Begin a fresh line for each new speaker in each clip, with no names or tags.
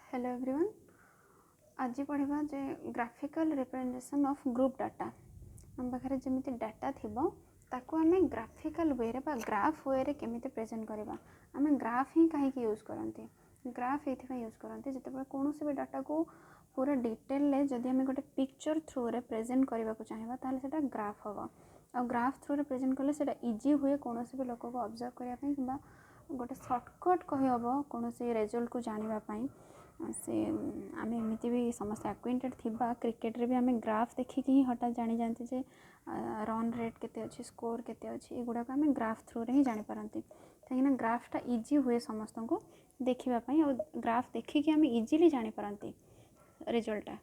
Hello everyone. आज पढ़ा जे graphical representation of group data आम पाखे जमी डाटा थी ताकू आम ग्राफिकल वे रे ग्राफ वे रे केमी प्रेजेंट करवा आम ग्राफ ही कहीं यूज करती ग्राफ ये यूज करते जिते कौन भी डाटा को पूरा डिटेल जदि आम गोटे पिक्चर थ्रू रे प्रेजेंट करने को चाहिए ताहले सेटा ग्राफ हम आ ग्राफ थ्रू रे प्रेजेंट कले सेटा इजी हुए कौन भी लोक को ऑब्जर्व करने कि गोटे सर्टकट कहीहब कौन रिजल्ट को जानापी से आम एमती भी समस्त एक्वेंटेड थिबा क्रिकेट रे भी आम ग्राफ देखिकी ही हठात जानी जाती जे रन रेट केते अच्छी स्कोर केते अच्छी एगुड़ा को आम ग्राफ थ्रू रे ही जानीपारती कहीं ग्राफटा इजी हुए समस्त को देखापी और ग्राफ देखिकी आम इजिली जानीपारती रिजल्टा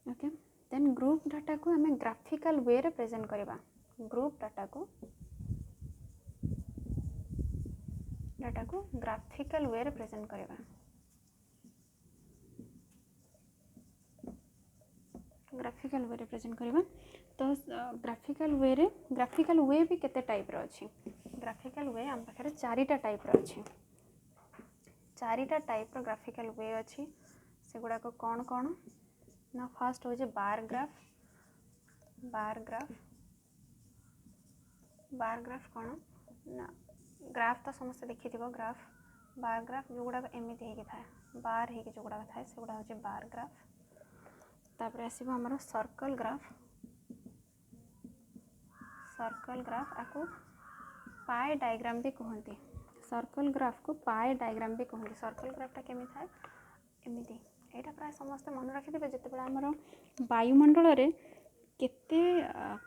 ओके। देन ग्रुप डाटा को आम ग्राफिकल वे रे प्रेजेंट करवा ग्रुप डाटा को ग्राफिकल वे रे प्रेजेंट करवा ग्राफिकल वे प्रेजेंट करवा तो ग्राफिकल वे भी केते टाइप रो अछि ग्राफिकल वे आम पाखे चारिटा टाइप रो अछि चारिटा टाइप रो ग्राफिकल वे अछि से गुडा को कौन कौन ना फर्स्ट हो जे बार ग्राफ कौन ना ग्राफ तो समस्त देखि थिबो ग्राफ बार ग्राफ जो गुडा एमिति हेकि थाए बार हेकि जो गुडा थाए से गुडा हो जे बार ग्राफ तापर आसीबो हमर सर्कल ग्राफ आको पाए डायग्राम भी कहते सर्कल ग्राफ को पाए डायग्राम भी कहते सर्कल ग्राफटा केमी थाए एमिति एटा प्राय समस्त मन रखिथे जिते आमर वायुमंडल रे केते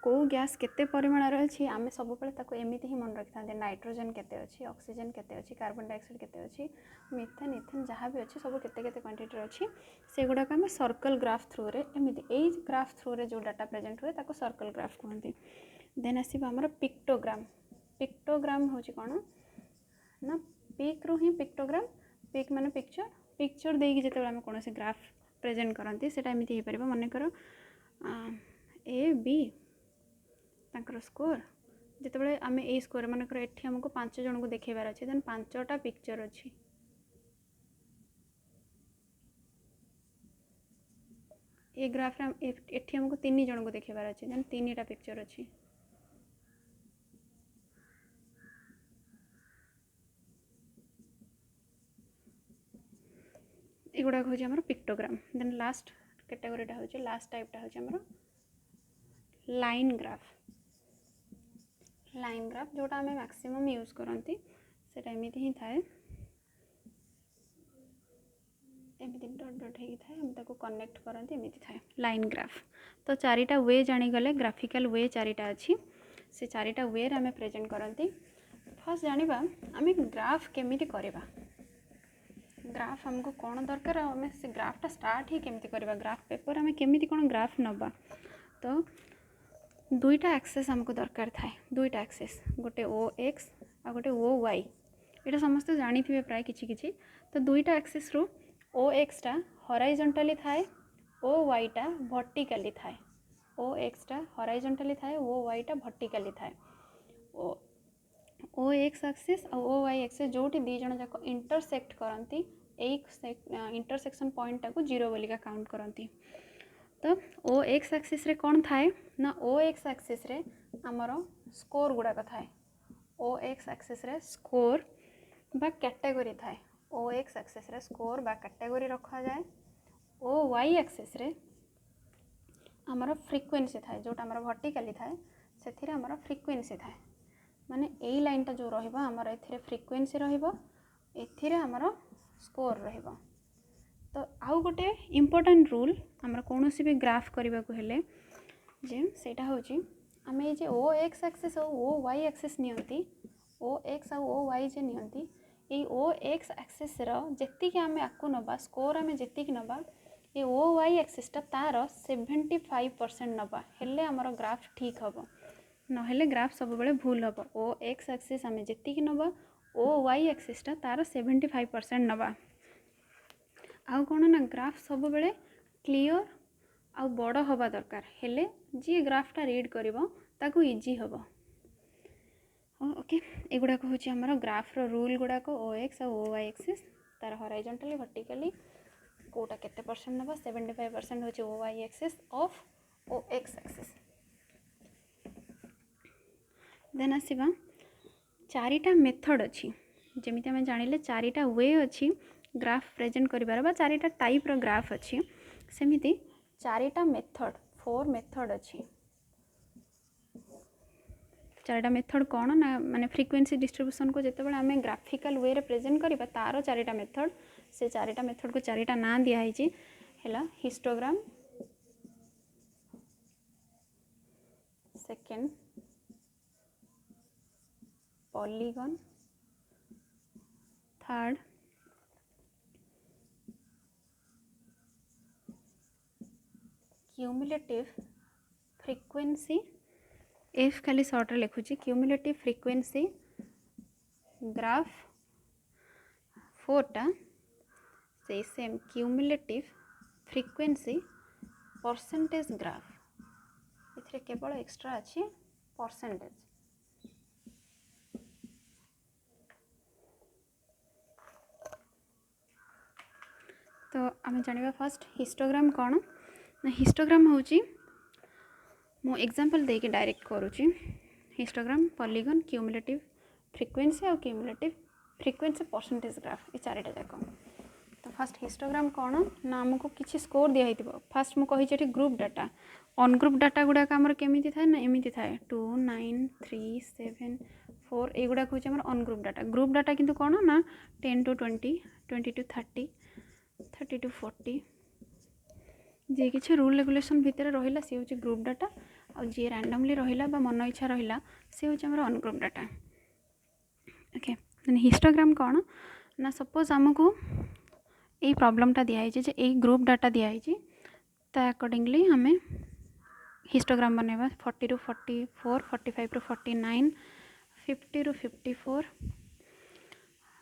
को गैस केते परिमाण रे अछि आमे सब बेले ताको एमिति ही मन रखि थाते नाइट्रोजन केते अछि ऑक्सीजन केते अछि कार्बन डाइऑक्साइड केते अछि मिथेन इथेन जहाँ भी अछि सब केते केते क्वांटिटी रे अछि से गुडा को आमे सर्कल ग्राफ थ्रू रे एमिति एई ग्राफ थ्रू रे जो डाटा प्रेजेंट हुए ताको सर्कल ग्राफ कहते। देन आसीबा हमर पिक्टोग्राम होची कोन ना पिक रो ही पिक्टोग्राम पिक माने पिक्चर देकी जेते आमे कोनोसी ग्राफ प्रेजेंट करंती सेटा एमिति हे परबो माने करो ए बी तांकर स्कोर जिते आम ए स्कोर मानकर एठी हमको 5 जन को देखेबार अछि देन 5टा पिक्चर अछि ए ग्राफ रे एठी हमको 3 जन को देखेबार अछि देन 3टा पिक्चर अछि एगुड़ा हूँ आम पिक्टोग्राम। देन लास्ट कैटेगोरीटा हूँ लास्ट टाइपटा हूँ आम लाइन ग्राफ जोटा आम मैक्सिमम यूज करती सेटा एमिति ही थाए एमिति डट डट हेकी थाए हम ताको कनेक्ट करती एमिति थाए लाइन ग्राफ। तो चारिटा वे जानीगले ग्राफिकल वे चारिटा अच्छी से चारिटा वे आम प्रेजेंट करती। फर्स्ट जानिबा आम ग्राफ केमिति करबा ग्राफ हमको कौन दरकार आम से ग्राफटा स्टार्ट ही केमिति करबा ग्राफ पेपर आम केमिति कौन ग्राफ नबा तो दुईटा एक्सेस हमको दरकार थाए दुईटा एक्सेस गोटे ओ एक्स आ गोटे ओ वाई यहाँ समस्त जानी थे प्राय किछि तो दुईटा एक्सेस रू ओ एक्सटा हॉराइजॉन्टली थाए ओ वाईटा वर्टिकली थाए ओ एक्सटा हॉराइजॉन्टली थाए ओ वाईटा वर्टिकली थाए ओ एक्स एक्सिस और ओ वाई एक्सिस जोटी दी जन जाक इंटरसेक्ट करती इंटरसेक्शन पॉइंट टाको 0 बोलिका काउंट करती। तो ओ एक्स एक्सिस रे कौन थाए ना ओ एक्स एक्सिस रे आमर स्कोर गुड़ाक थाए ओ एक्स एक्सिस रे स्कोर बा कैटेगरी थाए ओ एक्स एक्सिस रे स्कोर बा कैटेगरी रखा जाए ओ वाई एक्सिस रे आमर फ्रिक्वेंसी थाए जोटा आमर वर्टिकली थाए से आमर फ्रिक्वेंसी थाए माने एई लाइनटा जो रहिबो आमर एथिरे फ्रिक्वेंसी रहिबो एथिरे आमर स्कोर रहिबो। तो आउ गोटे इम्पोर्टेंट रूल आमर कोनोसी भी ग्राफ करबा को हेले जे सेटा होची आमे ए जे ओ एक्स एक्सिस और ओ वाई एक्सिस नियंती ओ एक्स और ओ वाई जे नियंती ए ओ एक्स एक्सिस रो जेतिकी आमे आकु नबा स्कोर आमे जेतिकी नबा ए ओ वाई एक्सिस ता तार 75% नबा हेले आमर ग्राफ ठीक हबो नहेले ग्राफ सब बेले भूल हम ओ एक्स एक्सिस आम जी नवा ओ वाई एक्सिसटा तार 75% नवा आउ कौन ना ग्राफ सब बेले क्लीयर आउ बड़ हवा दरकार हेले जी ग्राफटा रीड करिवो ताकू इजी हम ओके। एगुड़ाक हूँ आमर ग्राफ्र रूल गुड़ाक ओ एक्स और ओ वाई एक्सिस तार हॉराइजॉन्टली वर्टिकली कोटा केते परसेंट नबा 75% होची ओ वाई एक्सिस ऑफ ओ एक्स एक्सिस। देन आसीबा चारिटा मेथड अछि जेमिति आम जानिले चारिटा वे अच्छी ग्राफ प्रेजेंट करिबार बा चारिटा टाइप रो ग्राफ अच्छी सेमिति चारिटा मेथड 4 मेथड अच्छी। चारिटा मेथड कौन ना माने फ्रीक्वेंसी डिस्ट्रीब्यूशन को जिते बळे आमे ग्राफिकल वे रे प्रेजेंट करिबा तारो चारिटा मेथड से चारिटा मेथड को चारिटा ना दिया है हेला histogram, second polygon, third cumulative frequency, F खाली शॉर्ट रे लिखुची क्यूमुलेटिव फ्रीक्वेंसी ग्राफ, फोरटा से same cumulative frequency percentage graph इथरे केवल एक्स्ट्रा अच्छी परसेंटेज। तो आम जानिबा फर्स्ट हिस्टोग्राम कौन ना हिस्टोग्राम होची मु एग्जांपल देके डायरेक्ट करूची हिस्टोग्राम पॉलीगॉन क्यूमुलेटिव फ्रीक्वेंसी और क्यूमुलेटिव फ्रीक्वेंसी परसेंटेज ग्राफ ये चारिटा जाक। तो फर्स्ट हिस्टोग्राम कौन ना आमको किसी स्कोर दिखाई फास्ट मुझे कही group data on group data गुड़ाक आमर केमी थाए ना एमती थाए 2 9 3 7 4 युड़ाक हूँ ऑन ग्रुप डाटा किंतु कौन ना 10 to 20 20 to 30 30 to 40 जी किसी रूल रेगुलेशन भितर रहा सी हूँ ग्रुप डाटा और जी रैंडमली रहा मन इच्छा रहा सी हूँ आम on group data. Okay histogram कौन ना सपोज आमको यही प्रॉब्लमटा दिखाई जे ग्रुप डाटा दिखाई अकॉर्डिंगली हमें हिस्टोग्राम बनवा 40 to 44 45 to 49 50 to 54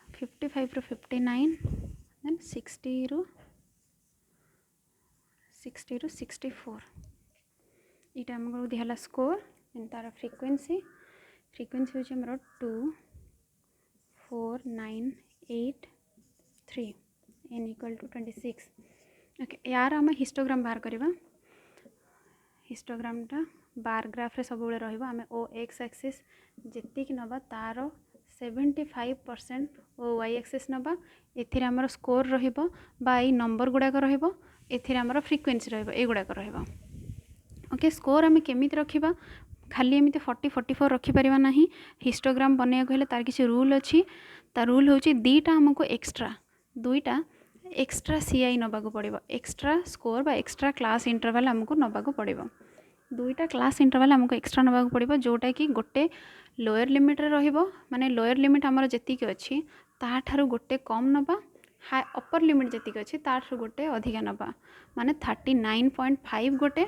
55 to 59 then 60 to 64 इटा हमको दिहला स्कोर देन तार फ्रीक्वेंसी फ्रीक्वेंसी हूँ हमर 2 4 9 8 3 n equal to 26। ओके यार आम हिस्टोग्राम बाहर करवा हिस्टोग्रामटा बार ग्राफ रे सब रहिबा आमे ओ एक्स एक्सिस जेतिक नबा तार 75% ओ वाई एक्सिस नबा एथिरे हमर स्कोर रहिबो बा ई नंबर गुडाक रहिबो एथिरे हमर फ्रीक्वेंसी रहिबो ए गुडाक रहिबो। ओके स्कोर आमे केमिति रखिबा खाली एमिति 40 44 रखि परिबा नाही हिस्टोग्राम बनेया कहले तार किछि रूल अछि ता रूल होछि दीटा हमको एक्स्ट्रा दुईटा एक्स्ट्रा सीआई नबाको पड़िबो एक्स्ट्रा स्कोर बा एक्स्ट्रा क्लास इंटरवल हमको नबाको पड़िबो दुईटा क्लास इंटरवल हमको एक्स्ट्रा नबाको पड़िबो जोटा कि गोटे लोअर लिमिट रे रहिबो माने लोअर लिमिट हमर जेतिक अछि ता ठारू गोटे कम नबा हाई अपर लिमिट जेतिक अछि ता ठारू गोटे अधिका नबा माने 39.5 गोटे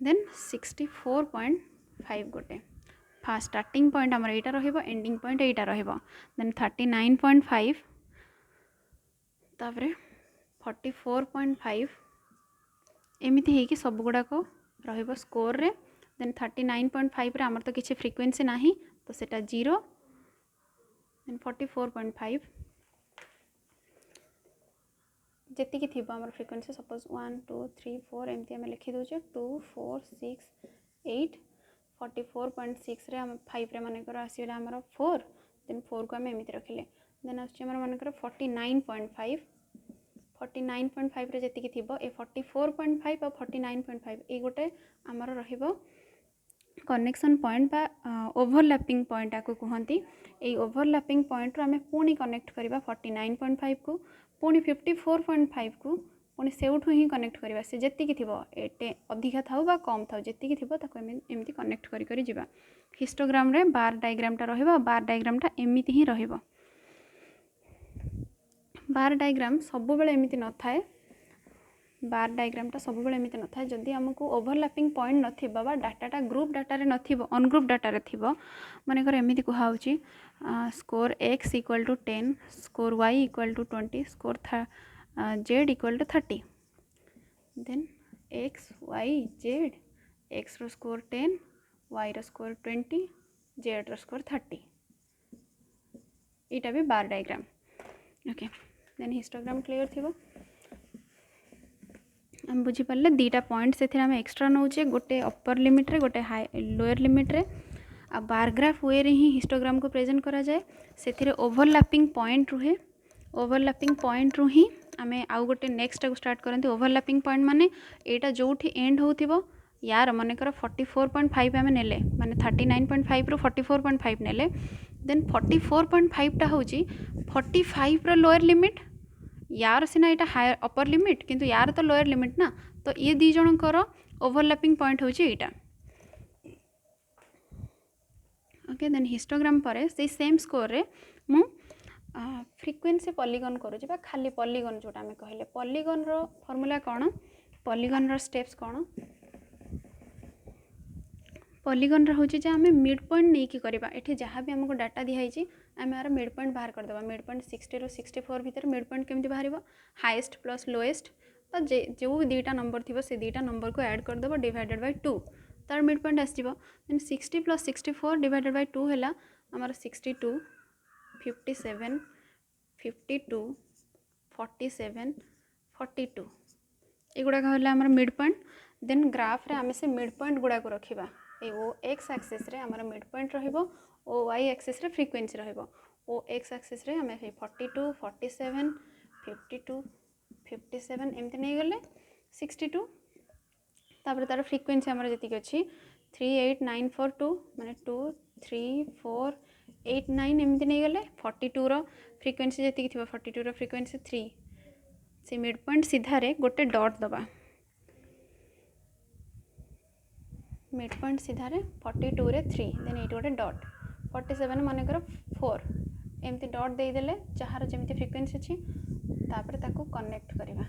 देन 64.5 गोटे फास्ट स्टार्टिंग पॉइंट हमर एटा रहिबो एंडिंग पॉइंट एटा रहिबो देन 39.5 तापरे 44.5 एमिति हेकि सब गुड़ाक रहिबो स्कोर रे देन 39.5 रे हमर तो किछि फ्रीक्वेंसी नाही तो सेटा 0 देन 44.5 जेतिकी थिबो हमर फ्रीक्वेंसी सपोज 1 2 3 4 एमती हम लिखि दोचे 2 4 6 8 44.6 रे हम 5 रे माने कर आसीला हमर 4 देन 4 को हम एमिति रखिले देन आछे हमर माने कर 49.5 49.5 रे जेतिकी थिबो ए 44.5 और 49.5 ए गोटे आमर रहिबो कनेक्शन पॉइंट बा ओवरलैपिंग पॉइंट आको कहंती ए ओवरलैपिंग पॉइंट रो हमें पुणी कनेक्ट करबा 49.5 को पुणी 54.5 को पुणी सेउठु ही कनेक्ट करबा से जेतिकी थिबो एटे अधिका थाउ बा कम थाउ जेतिकी थिबो ताको एमिति कनेक्ट करी करी जिबा हिस्टोग्राम रे बार डायग्रामटा रहिबो बार डायग्रामटा एमिति ही रहिबो बार डायग्राम सब बेले एमिति न थाए बार डायग्रामटा सब बेले एमिति न थाए जदि हमको ओवरलैपिंग पॉइंट नथिबा बा डाटाटा ग्रुप डाटा रे नथिबो ऑन ग्रुप डाटा रे थिबो माने कर एमिति कुहा होची score x equal to 10 score y equal to 20 score z equal to 30 then x y z x रो स्कोर 10 y रो स्कोर 20 z रो स्कोर 30 इटा भी bar diagram. Okay then histogram clear थी आम बुझीपारे दुईटा पॉइंट से आम एक्सट्रा नौचे गोटे अपर लिमिट रे गोटे हाई लोअर लिमिट रे आ बारग्राफ वे ही हिस्टोग्राम को प्रेजेंट करा जाए से ओवरलैपिंग पॉइंट रुहे ओवरलैपिंग पॉइंट रु ही आम आउ गोटे नेक्स्ट को स्टार्ट करते ओवरलैपिंग पॉइंट माने एटा जो एंड हो यार मनकर 44.5 आम नेले माने 39.5 रु 44.5 नेले देन 44.5 टा हूँ 45 रो लोअर लिमिट यार सीना यहाँ हायर अपर लिमिट किंतु यार तो लोअर लिमिट ना तो ये दी जनकर ओवरलैपिंग पॉइंट होची एटा ओके देन हिस्टोग्राम पर से सेम स्कोर रे मु फ्रिक्वेंसी पॉलीगन करूँ बा खाली पॉलीगन जोटा आम कहले पॉलीगन रो फॉर्मूला कौन पॉलीगन रो स्टेप्स कौन पॉलीगन रो होची जे आम मिड पॉइंट नहीं की करबा एठी जहाँ भी हमको डाटा दिखाई आम यार मिड पॉइंट बाहर करदेबा मिड पॉइंट 60 ରୁ 64 भितर मिड पॉइंट केमती बाहर हाईएस्ट प्लस लोएस्ट जो दुईटा नंबर थी से दुईटा नंबर को ऐड करदेव डिवाइडेड बाय 2 तार मिड पॉइंट आसो देन 60 + 64 डिवाइडेड बाय 2 है आमर 62 57 52 47 42 एगुड़ाक है मिड पॉइंट देन ग्राफ रे आम से मिड पॉइंट गुड़ाक रखा ओ एक्स एक्सिस रे आमर मिड पॉइंट रहिबो ओ वाई एक्सिस रे फ्रिक्वेंसी रहिबो ओ एक्स एक्सिस रे आम 42 47 52 57 एमती नहीं गले 62 तापर तार फ्रिक्वेंसी आमर जी अच्छी 38942 माने 2 3 4 8 9 एमती नहीं गले 42 रो फ्रिक्वेंसी जी थी 42 रो फ्रिक्वेंसी 3 से मिड पॉइंट सीधारे गोटे डॉट दबा मिड पॉइंट सीधारे 42 रे 3 देन ये गोटे डॉट 47 मनकर 4 एमती डॉट देदेले जार जमी फ्रिक्वेंसी अच्छी तापर ताको कनेक्ट करवा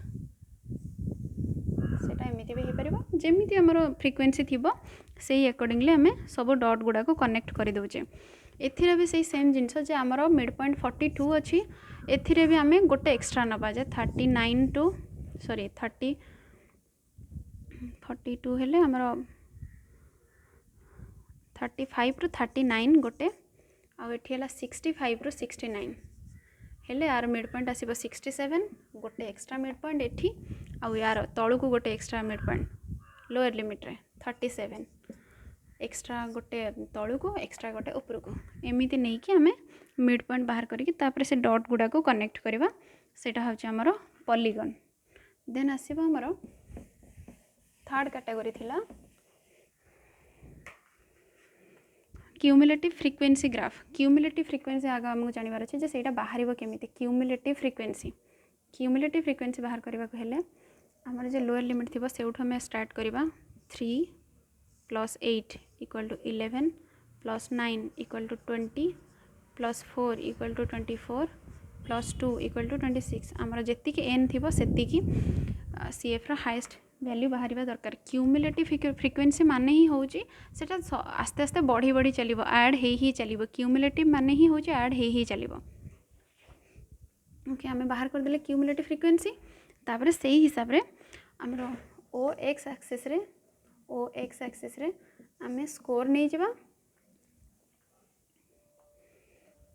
सेटा एमती भी हो पार जमी आमर फ्रिक्वेंसी थी से अकॉर्डिंगली आम सब डॉट गुड़ा को कनेक्ट कर दौचे एथिरे भी सही सेम जिनस जे आमर मिड पॉइंट 42 अच्छी एथिरे भी आम गोटे एक्सट्रा नवा जे 39 टू सॉरी 30 42 हेले आमर 35 ରୁ 39 गोटे आठी 65 ରୁ 69 हेले यार मिड पॉइंट आसो 67 गोटे एक्सट्रा मिड पॉइंट एठी आउ यार तलू को गोटे extra mid point lower limit रे 37 एक्सट्रा गोटे तलू को एक्सट्रा गोटे ऊपर को एमती नहीं कि आम मिड पॉइंट बाहर करके से डॉट गुड़ा को कनेक्ट करवा सेटा होची हमर पॉलीगन देन आसीबो हमर थर्ड कैटेगरी थिला cumulative frequency graph cumulative frequency आगे आमको जानवर अच्छे जे सेटा बाहर केमी क्यूमुलेटिव फ्रिक्वेंसी बाहर करने को हेले आमर जो लोअर लिमिट थी से आम स्टार्ट करवा 3 + 8 = 11 + 9 = 20 + 4 = 24 + 2 = 26 आमर जी एन थी से सीएफ हाईएस्ट वैल्यू बाहर दरकार क्यूमुलेटिव फ्रिक्वेंसी माने ही हूँ सेटा आस्ते आस्ते बढ़ी बढ़ी चलो ऐड ही चलो क्यूमुलेटिव माने ही हूँ ऐड ही चलो ओके आम बाहर करदे क्यूमुलेटिव फ्रिक्वेंसी तापर से ही हिसाब रे आमर ओ एक्स एक्सिस रे आम स्कोर नहीं जावा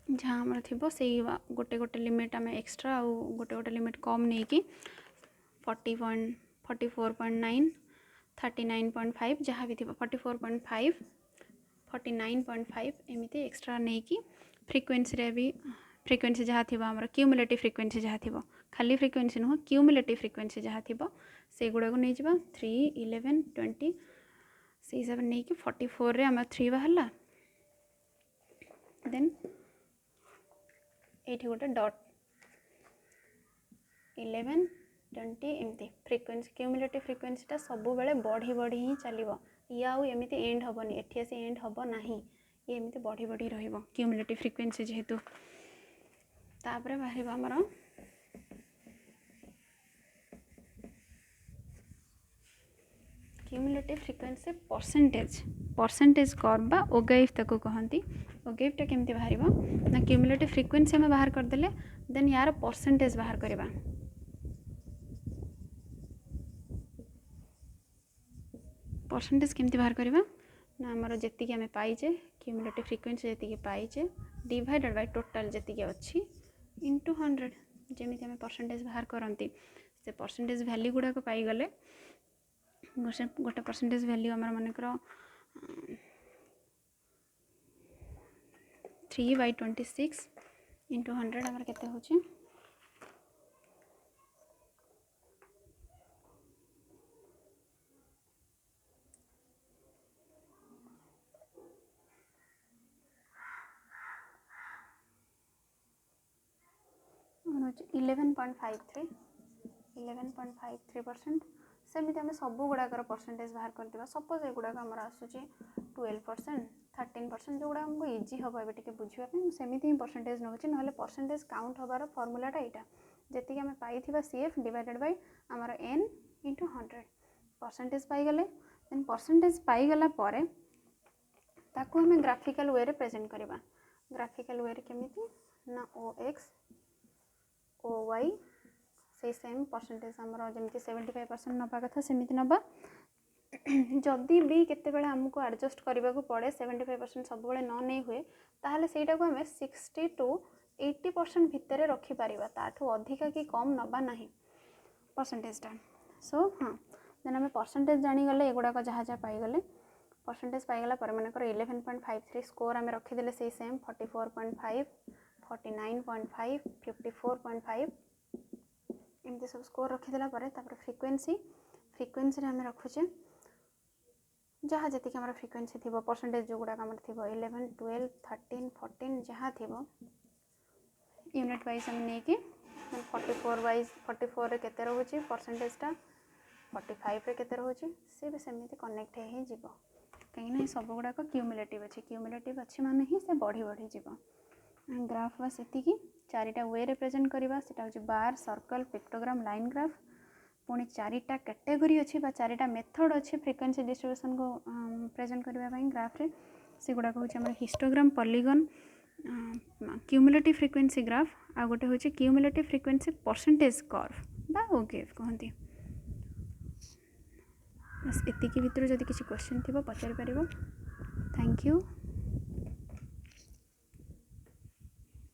जहाँ आमर थी से गोटे गोटे लिमिट आम एक्सट्रा आउ गोटे गोटे लिमिट कम नहीं कि 44.9 39.5 जहाँ भी थी 44.5 49.5 एमती एक्सट्रा नहीं कि फ्रिक्वेंसी रे भी फ्रिक्वेंसी जहाँ थी आमर क्यूमुलेटिव फ्रिक्वेंसी जहाँ थी खाली फ्रिक्वेंसी नुह क्यूमुलेटिव फ्रिक्वेंसी जहाँ थी से गुड़ा को नहीं जावा 3 11 20 से हिसाब नहीं कि 44 रे आम 3 बाहर देन ये गोटे डॉट 11 20 एमती फ्रिक्वेंसी क्यूमुलेटिव फ्रिक्वेंसीटा सब बेले बढ़ी बढ़ी ही चलो ये आउ एमती एंड हेनी एठी आसी एंड हम ना ये एमती बढ़ी बढ़ी रहिबो क्यूमुलेटिव फ्रिक्वेंसी जेहेतु तापर बाहर आमर क्यूमुलेटिव फ्रिक्वेंसी परसेंटेज कर्व बा ओगाइफ ताको कहती ओगाइफटा केमती बाहर ना क्यूमुलेटिव फ्रिक्वेंसी आम बाहर करदे देन यार परसेंटेज बाहर करवा परसेंटेज केमती बाहर करवा ना आमर जी आम पाइचे क्यूमुलेटिव फ्रिक्वेंसी जी पाइचे डिवाइडेड बाय टोटाल जी अच्छी इंटू 100 जमी आम परसेंटेज बाहर करती से परसेंटेज भैल्यू गुड़ाक पाईगले गोटे परसेंटेज भैल्यू आम मनकर 3/26 इंटू 100 आमर केते होची होची 11.53% सेमती आम सब गुड़ाकर परसेंटेज बाहर करवा सपोज एगुड़ाक आमर आसूची 12% 13% जो गुड़ा हमको इजी हम ए बुझापी सेमती ही परसेंटेज नौ ना परसेंटेज काउंट हबार फर्मूलाटा यहाँ जी आम पाई CF डिवाइडेड बाय आमर n इंटू 100 परसेंटेज पाईगले देन परसेंटेज पाईगला परे ताकू हमें ग्राफिकल वे रे प्रेजेंट करवा ग्राफिकल वे रे केमिति ना OX OY से सेम परसेंटेज आमर जमी 75% नवा कथा सेमिति नवा जदि भी केतेबेले आमको एडजस्ट करने को पड़े 75% सब बेले न नहीं हुए ताहले सेटा को हमें 60 to 80% भितर रखिपर ताठू अधिका कि कम नवा ना परसेंटेजटा सो हाँ देन आम परसेंटेज जानीगले एगुड़ाक जहाँ जहाँ पाईगले परसेंटेज पाईगला मनकर 11.53 स्कोर आम रखीदे से सेम 44.5 49.5 54.5 एमती सब स्कोर रखीदेला फ्रिक्वेन्सी आम रखुचे जहाँ जी आम फ्रिक्वेन्सी थी परसेंटेज जो गुड़ाक आम थी 11 12 13 14 जहाँ थी यूनिट वाइज आम नहीं कि 44 वाइज 44 केते रोचे परसेंटेजटा 45 रे केते रोचे सी भी सेमती कनेक्ट हो जीव कहीं सब गुड़ाक क्यूमुलेटिव अच्छी माने ही से बढ़ी बढ़ी जीव ग्राफ बस एतिकी चारिटा वे रिप्रेजेंट करवा सेटा होची bar circle pictogram line graph पुणी चारिटा कैटेगरी अच्छी चारिटा मेथड अच्छी फ्रिक्वेंसी डिस्ट्रीब्यूशन को प्रेजेंट करने ग्राफ रे से गुड़ाक हूँ histogram polygon cumulative frequency graph आ गोटे हूँ क्यूमुलेटिव फ्रिक्वेंसी परसेंटेज कर्व बा ओकेफ कहती बस एतिकी भितर जदि किसी क्वेश्चन थी पचारि पारिबो थैंक यू।